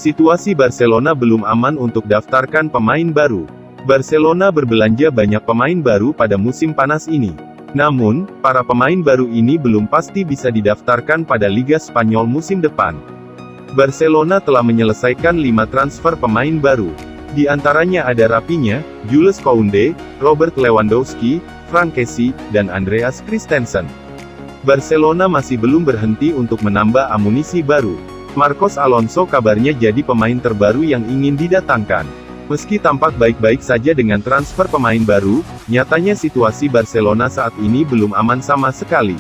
Situasi Barcelona belum aman untuk daftarkan pemain baru. Barcelona berbelanja banyak pemain baru pada musim panas ini. Namun, para pemain baru ini belum pasti bisa didaftarkan pada Liga Spanyol musim depan. Barcelona telah menyelesaikan 5 transfer pemain baru. Di antaranya ada Rafinha, Jules Koundé, Robert Lewandowski, Franck Kessie, dan Andreas Christensen. Barcelona masih belum berhenti untuk menambah amunisi baru. Marcos Alonso kabarnya jadi pemain terbaru yang ingin didatangkan. Meski tampak baik-baik saja dengan transfer pemain baru, nyatanya situasi Barcelona saat ini belum aman sama sekali.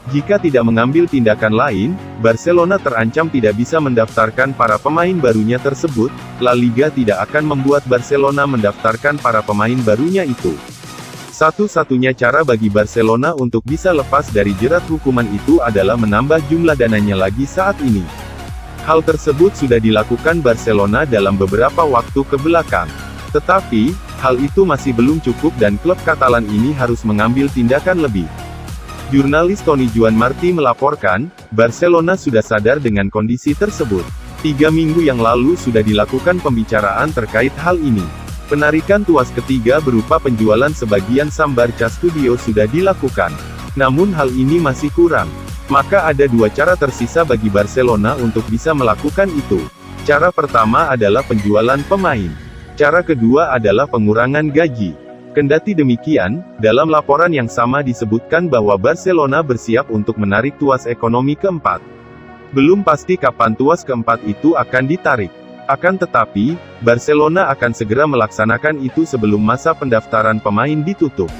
Jika tidak mengambil tindakan lain, Barcelona terancam tidak bisa mendaftarkan para pemain barunya tersebut. La Liga tidak akan membuat Barcelona mendaftarkan para pemain barunya itu. Satu-satunya cara bagi Barcelona untuk bisa lepas dari jerat hukuman itu adalah menambah jumlah dananya lagi saat ini. Hal tersebut sudah dilakukan Barcelona dalam beberapa waktu ke belakang. Tetapi, hal itu masih belum cukup dan klub Katalan ini harus mengambil tindakan lebih. Jurnalis Tony Juan Martí melaporkan, Barcelona sudah sadar dengan kondisi tersebut. 3 minggu yang lalu sudah dilakukan pembicaraan terkait hal ini. Penarikan tuas ketiga berupa penjualan sebagian saham Barça Studio sudah dilakukan. Namun hal ini masih kurang. Maka ada 2 cara tersisa bagi Barcelona untuk bisa melakukan itu. Cara pertama adalah penjualan pemain. Cara kedua adalah pengurangan gaji. Kendati demikian, dalam laporan yang sama disebutkan bahwa Barcelona bersiap untuk menarik tuas ekonomi keempat. Belum pasti kapan tuas keempat itu akan ditarik. Akan tetapi, Barcelona akan segera melaksanakan itu sebelum masa pendaftaran pemain ditutup.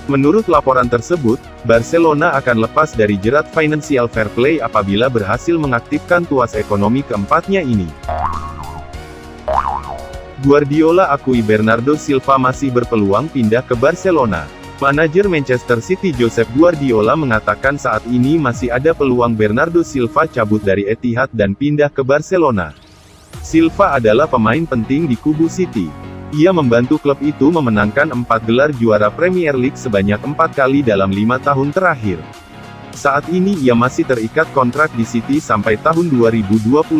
Menurut laporan tersebut, Barcelona akan lepas dari jerat financial fair play apabila berhasil mengaktifkan tuas ekonomi keempatnya ini. Guardiola akui Bernardo Silva masih berpeluang pindah ke Barcelona. Manajer Manchester City Josep Guardiola mengatakan saat ini masih ada peluang Bernardo Silva cabut dari Etihad dan pindah ke Barcelona. Silva adalah pemain penting di kubu City. Ia membantu klub itu memenangkan 4 gelar juara Premier League sebanyak 4 kali dalam 5 tahun terakhir. Saat ini ia masih terikat kontrak di City sampai tahun 2025.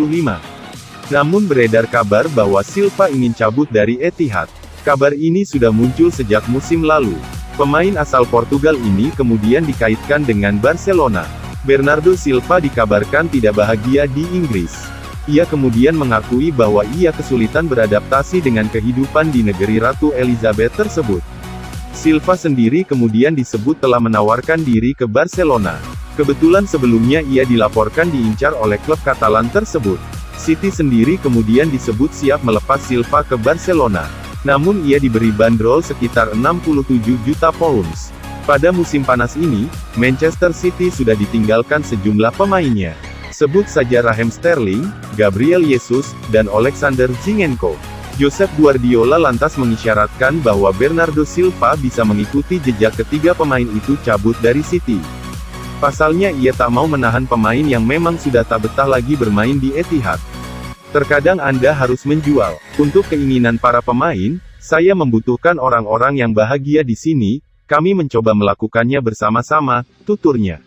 Namun beredar kabar bahwa Silva ingin cabut dari Etihad. Kabar ini sudah muncul sejak musim lalu. Pemain asal Portugal ini kemudian dikaitkan dengan Barcelona. Bernardo Silva dikabarkan tidak bahagia di Inggris. Ia kemudian mengakui bahwa ia kesulitan beradaptasi dengan kehidupan di negeri Ratu Elizabeth tersebut. Silva sendiri kemudian disebut telah menawarkan diri ke Barcelona. Kebetulan sebelumnya ia dilaporkan diincar oleh klub Katalan tersebut. City sendiri kemudian disebut siap melepas Silva ke Barcelona. Namun ia diberi bandrol sekitar 67 juta pounds. Pada musim panas ini, Manchester City sudah ditinggalkan sejumlah pemainnya. Sebut saja Raheem Sterling, Gabriel Jesus, dan Alexander Zinchenko. Josep Guardiola lantas mengisyaratkan bahwa Bernardo Silva bisa mengikuti jejak ketiga pemain itu cabut dari City. Pasalnya ia tak mau menahan pemain yang memang sudah tak betah lagi bermain di Etihad. Terkadang Anda harus menjual. Untuk keinginan para pemain, saya membutuhkan orang-orang yang bahagia di sini, kami mencoba melakukannya bersama-sama, tuturnya.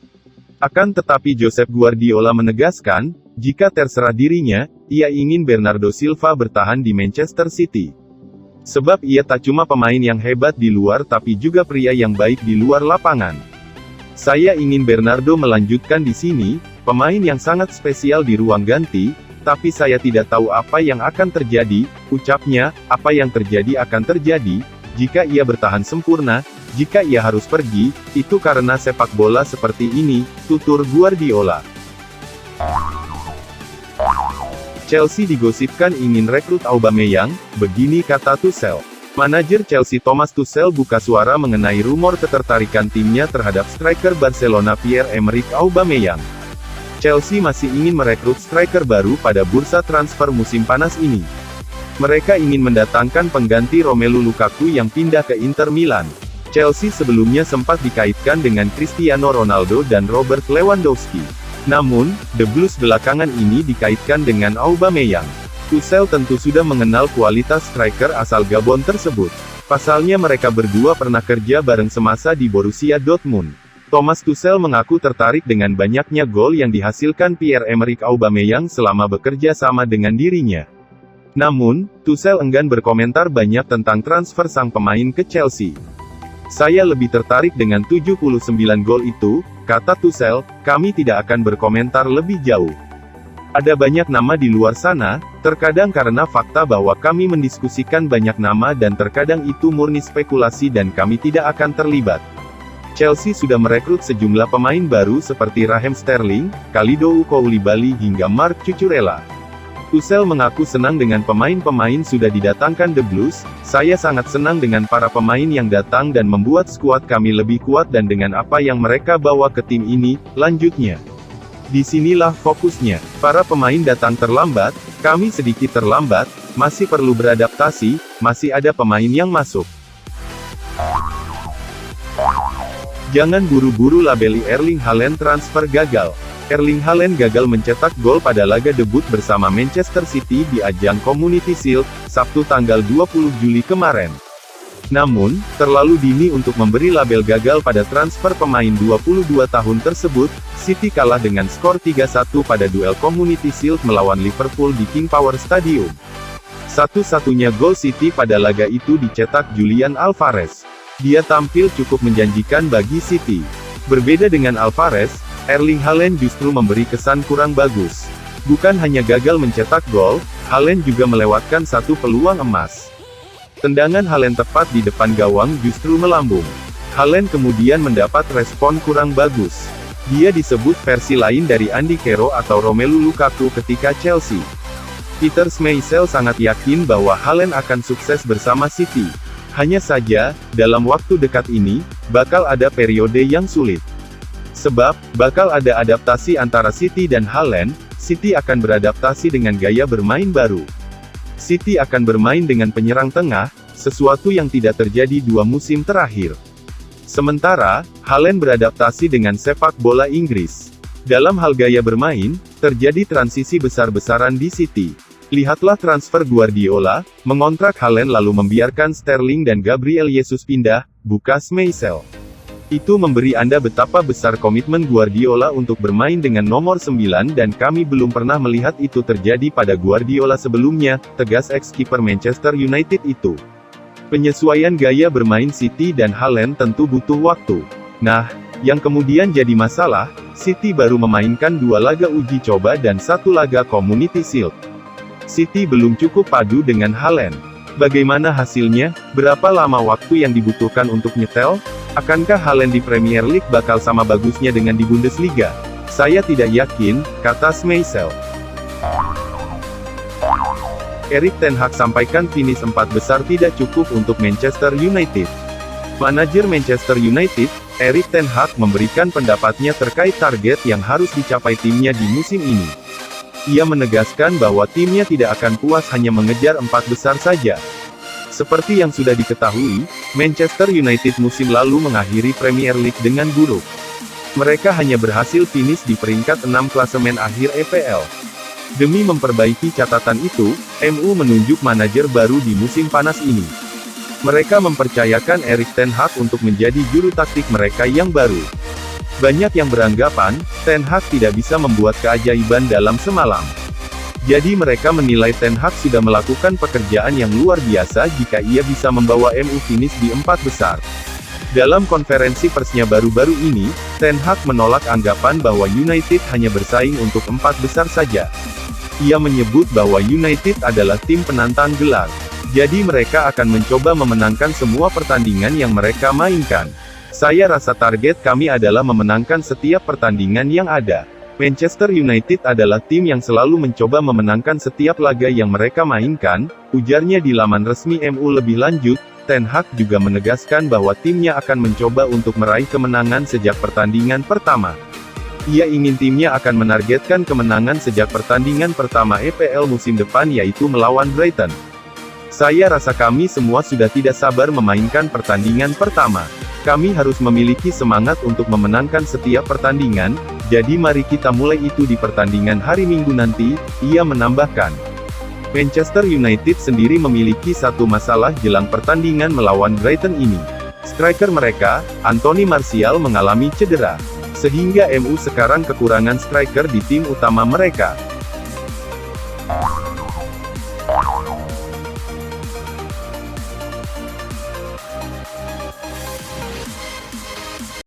Akan tetapi Josep Guardiola menegaskan, jika terserah dirinya, ia ingin Bernardo Silva bertahan di Manchester City. Sebab ia tak cuma pemain yang hebat di luar tapi juga pria yang baik di luar lapangan. Saya ingin Bernardo melanjutkan di sini, pemain yang sangat spesial di ruang ganti, tapi saya tidak tahu apa yang akan terjadi, ucapnya, apa yang terjadi akan terjadi, jika ia bertahan sempurna. Jika ia harus pergi, itu karena sepak bola seperti ini, tutur Guardiola. Chelsea digosipkan ingin rekrut Aubameyang, begini kata Tuchel. Manajer Chelsea Thomas Tuchel buka suara mengenai rumor ketertarikan timnya terhadap striker Barcelona Pierre-Emerick Aubameyang. Chelsea masih ingin merekrut striker baru pada bursa transfer musim panas ini. Mereka ingin mendatangkan pengganti Romelu Lukaku yang pindah ke Inter Milan. Chelsea sebelumnya sempat dikaitkan dengan Cristiano Ronaldo dan Robert Lewandowski. Namun, The Blues belakangan ini dikaitkan dengan Aubameyang. Tuchel tentu sudah mengenal kualitas striker asal Gabon tersebut. Pasalnya mereka berdua pernah kerja bareng semasa di Borussia Dortmund. Thomas Tuchel mengaku tertarik dengan banyaknya gol yang dihasilkan Pierre-Emerick Aubameyang selama bekerja sama dengan dirinya. Namun, Tuchel enggan berkomentar banyak tentang transfer sang pemain ke Chelsea. "Saya lebih tertarik dengan 79 gol itu," kata Tuchel, "kami tidak akan berkomentar lebih jauh. Ada banyak nama di luar sana, terkadang karena fakta bahwa kami mendiskusikan banyak nama dan terkadang itu murni spekulasi dan kami tidak akan terlibat. Chelsea sudah merekrut sejumlah pemain baru seperti Raheem Sterling, Kalidou Koulibaly hingga Marc Cucurella." Tuchel mengaku senang dengan pemain-pemain sudah didatangkan The Blues. "Saya sangat senang dengan para pemain yang datang dan membuat skuad kami lebih kuat dan dengan apa yang mereka bawa ke tim ini," lanjutnya. "Disinilah fokusnya. Para pemain datang terlambat, kami sedikit terlambat, masih perlu beradaptasi, masih ada pemain yang masuk. Jangan buru-buru labeli Erling Haaland transfer gagal." Erling Haaland gagal mencetak gol pada laga debut bersama Manchester City di ajang Community Shield, Sabtu tanggal 20 Juli kemarin. Namun, terlalu dini untuk memberi label gagal pada transfer pemain 22 tahun tersebut. City kalah dengan skor 3-1 pada duel Community Shield melawan Liverpool di King Power Stadium. Satu-satunya gol City pada laga itu dicetak Julian Alvarez. Dia tampil cukup menjanjikan bagi City. Berbeda dengan Alvarez, Erling Haaland justru memberi kesan kurang bagus. Bukan hanya gagal mencetak gol, Haaland juga melewatkan satu peluang emas. Tendangan Haaland tepat di depan gawang justru melambung. Haaland kemudian mendapat respon kurang bagus. Dia disebut versi lain dari Andy Carroll atau Romelu Lukaku ketika Chelsea. Peter Schmeichel sangat yakin bahwa Haaland akan sukses bersama City. Hanya saja, dalam waktu dekat ini, bakal ada periode yang sulit. Sebab, bakal ada adaptasi antara City dan Haaland. City akan beradaptasi dengan gaya bermain baru. City akan bermain dengan penyerang tengah, sesuatu yang tidak terjadi 2 musim terakhir. Sementara, Haaland beradaptasi dengan sepak bola Inggris. Dalam hal gaya bermain, terjadi transisi besar-besaran di City. Lihatlah transfer Guardiola, mengontrak Haaland lalu membiarkan Sterling dan Gabriel Jesus pindah, buka Schmeichel. Itu memberi Anda betapa besar komitmen Guardiola untuk bermain dengan nomor 9 dan kami belum pernah melihat itu terjadi pada Guardiola sebelumnya, tegas ex-kiper Manchester United itu. Penyesuaian gaya bermain City dan Haaland tentu butuh waktu. Nah, yang kemudian jadi masalah, City baru memainkan 2 laga uji coba dan 1 laga Community Shield. City belum cukup padu dengan Haaland. Bagaimana hasilnya? Berapa lama waktu yang dibutuhkan untuk nyetel? Akankah Haaland di Premier League bakal sama bagusnya dengan di Bundesliga? Saya tidak yakin, kata Schmeichel. Erik ten Hag sampaikan finish 4 besar tidak cukup untuk Manchester United. Manajer Manchester United, Erik ten Hag memberikan pendapatnya terkait target yang harus dicapai timnya di musim ini. Ia menegaskan bahwa timnya tidak akan puas hanya mengejar 4 besar saja. Seperti yang sudah diketahui, Manchester United musim lalu mengakhiri Premier League dengan buruk. Mereka hanya berhasil finish di peringkat 6 klasemen akhir EPL. Demi memperbaiki catatan itu, MU menunjuk manajer baru di musim panas ini. Mereka mempercayakan Erik ten Hag untuk menjadi juru taktik mereka yang baru. Banyak yang beranggapan, ten Hag tidak bisa membuat keajaiban dalam semalam. Jadi mereka menilai ten Hag sudah melakukan pekerjaan yang luar biasa jika ia bisa membawa MU finish di 4 besar. Dalam konferensi persnya baru-baru ini, ten Hag menolak anggapan bahwa United hanya bersaing untuk 4 besar saja. Ia menyebut bahwa United adalah tim penantang gelar. Jadi mereka akan mencoba memenangkan semua pertandingan yang mereka mainkan. Saya rasa target kami adalah memenangkan setiap pertandingan yang ada. Manchester United adalah tim yang selalu mencoba memenangkan setiap laga yang mereka mainkan, ujarnya di laman resmi MU. Lebih lanjut, ten Hag juga menegaskan bahwa timnya akan mencoba untuk meraih kemenangan sejak pertandingan pertama. Ia ingin timnya akan menargetkan kemenangan sejak pertandingan pertama EPL musim depan yaitu melawan Brighton. Saya rasa kami semua sudah tidak sabar memainkan pertandingan pertama. Kami harus memiliki semangat untuk memenangkan setiap pertandingan, jadi mari kita mulai itu di pertandingan hari Minggu nanti, ia menambahkan. Manchester United sendiri memiliki satu masalah jelang pertandingan melawan Brighton ini. Striker mereka, Anthony Martial mengalami cedera. Sehingga MU sekarang kekurangan striker di tim utama mereka.